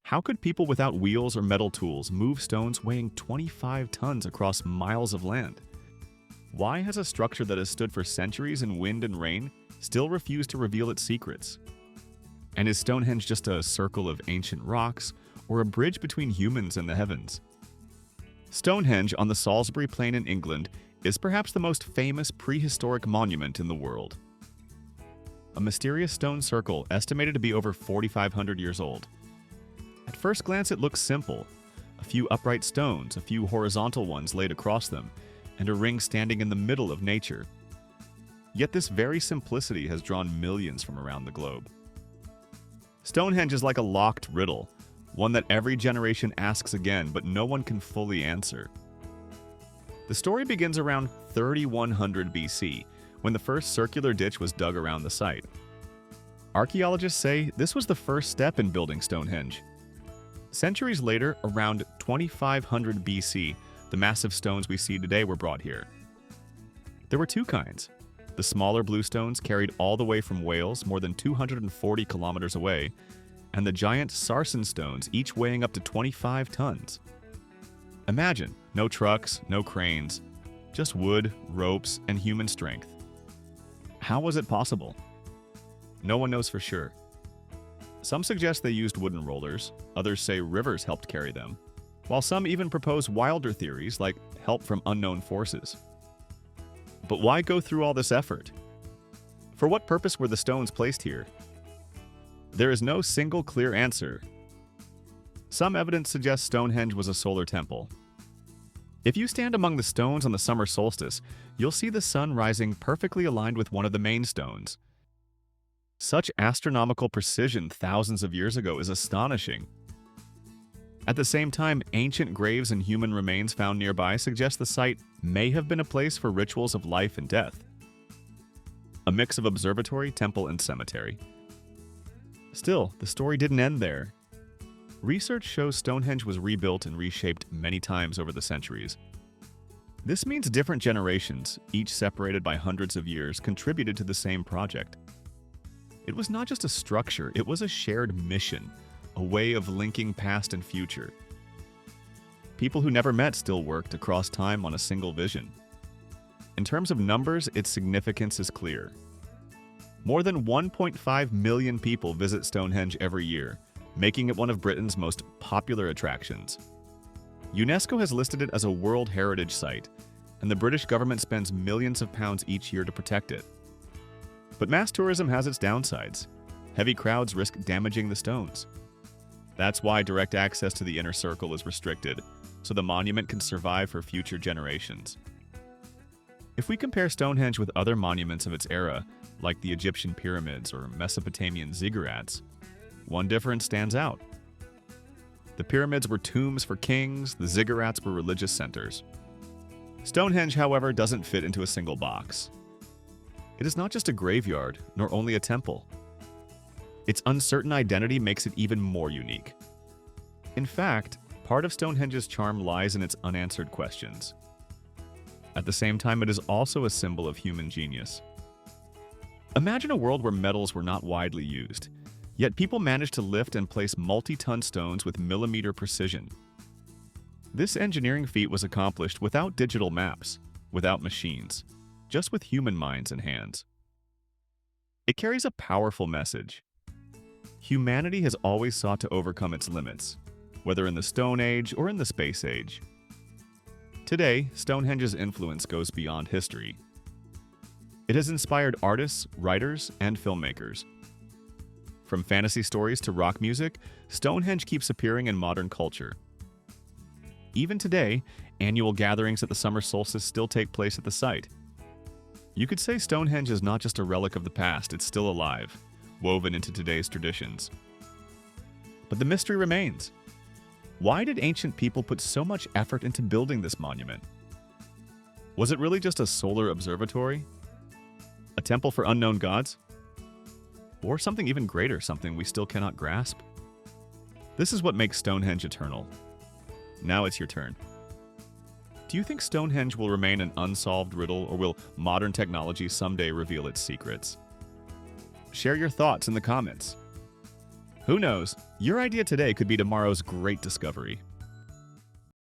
How could people without wheels or metal tools move stones weighing 25 tons across miles of land? Why has a structure that has stood for centuries in wind and rain still refused to reveal its secrets? And is Stonehenge just a circle of ancient rocks or a bridge between humans and the heavens? Stonehenge on the Salisbury Plain in England is perhaps the most famous prehistoric monument in the world. A mysterious stone circle estimated to be over 4,500 years old. At first glance, it looks simple. A few upright stones, a few horizontal ones laid across them, and a ring standing in the middle of nature. Yet this very simplicity has drawn millions from around the globe. Stonehenge is like a locked riddle, one that every generation asks again, but no one can fully answer. The story begins around 3100 BC, when the first circular ditch was dug around the site. Archaeologists say this was the first step in building Stonehenge. Centuries later, around 2500 BC, the massive stones we see today were brought here. There were two kinds. The smaller blue stones carried all the way from Wales, more than 240 kilometers away, and the giant sarsen stones, each weighing up to 25 tons. Imagine, no trucks, no cranes, just wood, ropes, and human strength. How was it possible? No one knows for sure. Some suggest they used wooden rollers, others say rivers helped carry them, while some even propose wilder theories like help from unknown forces. But why go through all this effort? For what purpose were the stones placed here? There is no single clear answer. Some evidence suggests Stonehenge was a solar temple. If you stand among the stones on the summer solstice, you'll see the sun rising perfectly aligned with one of the main stones. Such astronomical precision thousands of years ago is astonishing. At the same time, ancient graves and human remains found nearby suggest the site may have been a place for rituals of life and death. A mix of observatory, temple, and cemetery. Still, the story didn't end there. Research shows Stonehenge was rebuilt and reshaped many times over the centuries. This means different generations, each separated by hundreds of years, contributed to the same project. It was not just a structure, it was a shared mission, a way of linking past and future. People who never met still worked across time on a single vision. In terms of numbers, its significance is clear. More than 1.5 million people visit Stonehenge every year, making it one of Britain's most popular attractions. UNESCO has listed it as a World Heritage Site, and the British government spends millions of pounds each year to protect it. But mass tourism has its downsides. Heavy crowds risk damaging the stones. That's why direct access to the inner circle is restricted, so the monument can survive for future generations. If we compare Stonehenge with other monuments of its era, like the Egyptian pyramids or Mesopotamian ziggurats, one difference stands out. The pyramids were tombs for kings, the ziggurats were religious centers. Stonehenge, however, doesn't fit into a single box. It is not just a graveyard, nor only a temple. Its uncertain identity makes it even more unique. In fact, part of Stonehenge's charm lies in its unanswered questions. At the same time, it is also a symbol of human genius. Imagine a world where metals were not widely used, yet people managed to lift and place multi-ton stones with millimeter precision. This engineering feat was accomplished without digital maps, without machines, just with human minds and hands. It carries a powerful message. Humanity has always sought to overcome its limits, whether in the Stone Age or in the Space Age. Today, Stonehenge's influence goes beyond history. It has inspired artists, writers, and filmmakers. From fantasy stories to rock music, Stonehenge keeps appearing in modern culture. Even today, annual gatherings at the summer solstice still take place at the site. You could say Stonehenge is not just a relic of the past, it's still alive, woven into today's traditions. But the mystery remains. Why did ancient people put so much effort into building this monument? Was it really just a solar observatory? A temple for unknown gods? Or something even greater, something we still cannot grasp? This is what makes Stonehenge eternal. Now it's your turn. Do you think Stonehenge will remain an unsolved riddle, or will modern technology someday reveal its secrets? Share your thoughts in the comments. Who knows? Your idea today could be tomorrow's great discovery.